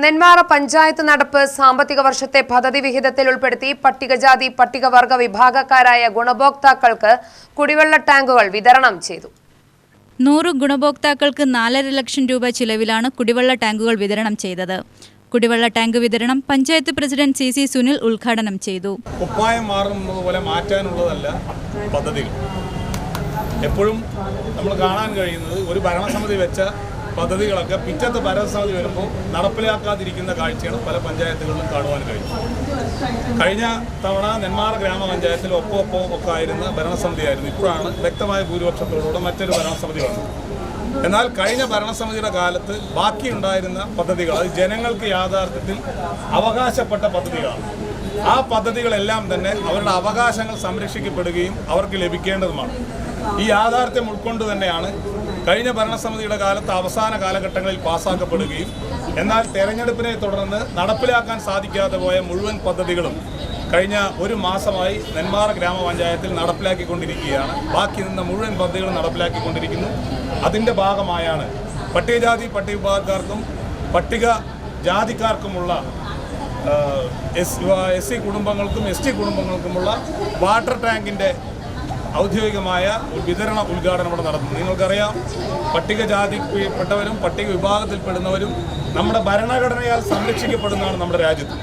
നെന്മാറ പഞ്ചായത്ത് നടപ്പ് സാമ്പത്തിക വർഷത്തെ പദ്ധതി വിഹിതത്തിൽ ഉൾപ്പെടുത്തി പട്ടികജാതി പട്ടികവർഗ വിഭാഗക്കാരായ ഗുണഭോക്താക്കൾക്ക് കുടിവെള്ള ടാങ്കുകൾ വിതരണം ചെയ്തു. 100 ഗുണഭോക്താക്കൾക്ക് 4.5 ലക്ഷം രൂപ ചിലവിലാണ് കുടിവെള്ള ടാങ്കുകൾ വിതരണം ചെയ്തത്. കുടിവെള്ള ടാങ്ക് വിതരണം പഞ്ചായത്ത് പ്രസിഡന്റ് CC സുനിൽ ഉദ്ഘാടനം ചെയ്തു. കുപ്പായം മാറുന്നതുപോലെ മാറ്റാനുള്ളതല്ല പദ്ധതികൾ. എപ്പോഴും നമ്മൾ കാണാൻ കഴിയുന്നത് ഒരു ഭരണസമിതി വെച്ച പദ്ധതികളൊക്കെ പിറ്റത്തെ ഭരണസമിതി വരുമ്പോൾ നടപ്പിലാക്കാതിരിക്കുന്ന കാഴ്ചയാണ് പല പഞ്ചായത്തുകളിലും കാണുവാൻ കഴിയും. കഴിഞ്ഞ തവണ നെന്മാറ ഗ്രാമപഞ്ചായത്തിൽ ഒപ്പം ആയിരുന്ന ഭരണസമിതിയായിരുന്നു. ഇപ്പോഴാണ് വ്യക്തമായ ഭൂരിപക്ഷത്തോടുകൂടെ മറ്റൊരു ഭരണസമിതി വന്നത്. എന്നാൽ കഴിഞ്ഞ ഭരണസമിതിയുടെ കാലത്ത് ബാക്കിയുണ്ടായിരുന്ന പദ്ധതികൾ അത് ജനങ്ങൾക്ക് യാഥാർത്ഥ്യത്തിൽ അവകാശപ്പെട്ട പദ്ധതികളാണ്. ആ പദ്ധതികളെല്ലാം തന്നെ അവരുടെ അവകാശങ്ങൾ സംരക്ഷിക്കപ്പെടുകയും അവർക്ക് ലഭിക്കേണ്ടതുമാണ്. ഈ യാഥാർത്ഥ്യം ഉൾക്കൊണ്ട് തന്നെയാണ് കഴിഞ്ഞ ഭരണസമിതിയുടെ കാലത്ത് അവസാന കാലഘട്ടങ്ങളിൽ പാസ്സാക്കപ്പെടുകയും എന്നാൽ തെരഞ്ഞെടുപ്പിനെ തുടർന്ന് നടപ്പിലാക്കാൻ സാധിക്കാതെ പോയ മുഴുവൻ പദ്ധതികളും കഴിഞ്ഞ ഒരു മാസമായി നെന്മാറ ഗ്രാമപഞ്ചായത്തിൽ നടപ്പിലാക്കിക്കൊണ്ടിരിക്കുകയാണ്. ബാക്കി നിന്ന മുഴുവൻ പദ്ധതികളും നടപ്പിലാക്കിക്കൊണ്ടിരിക്കുന്നു. അതിൻ്റെ ഭാഗമായാണ് പട്ടികജാതി പട്ടികവിഭാഗക്കാർക്കും പട്ടിക ജാതിക്കാർക്കുമുള്ള SC കുടുംബങ്ങൾക്കും ST കുടുംബങ്ങൾക്കുമുള്ള വാട്ടർ ടാങ്കിൻ്റെ ഔദ്യോഗികമായ വിതരണ ഉദ്ഘാടനം ഇവിടെ നടത്തുന്നു. നിങ്ങൾക്കറിയാം, പട്ടികജാതിയിൽപ്പെട്ടവരും പട്ടിക വിഭാഗത്തിൽപ്പെടുന്നവരും നമ്മുടെ ഭരണഘടനയാൽ സംരക്ഷിക്കപ്പെടുന്നതാണ് നമ്മുടെ രാജ്യത്ത്.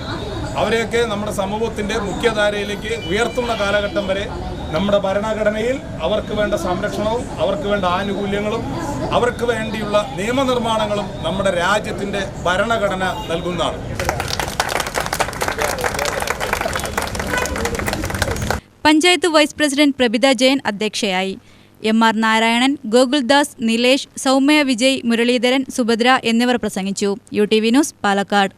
അവരെയൊക്കെ നമ്മുടെ സമൂഹത്തിൻ്റെ മുഖ്യധാരയിലേക്ക് ഉയർത്തുന്ന കാലഘട്ടം വരെ നമ്മുടെ ഭരണഘടനയിൽ അവർക്ക് വേണ്ട സംരക്ഷണവും അവർക്ക് വേണ്ട ആനുകൂല്യങ്ങളും അവർക്ക് വേണ്ടിയുള്ള നിയമനിർമ്മാണങ്ങളും നമ്മുടെ രാജ്യത്തിൻ്റെ ഭരണഘടന നൽകുന്നതാണ്. പഞ്ചായത്ത് വൈസ് പ്രസിഡന്റ് പ്രഭിത ജയൻ അധ്യക്ഷയായി. MR നാരായണൻ, ഗോകുൽദാസ്, നിലേഷ്, സൗമ്യ വിജയ്, മുരളീധരൻ, സുഭദ്ര എന്നിവർ പ്രസംഗിച്ചു. UTV news, Palakkad.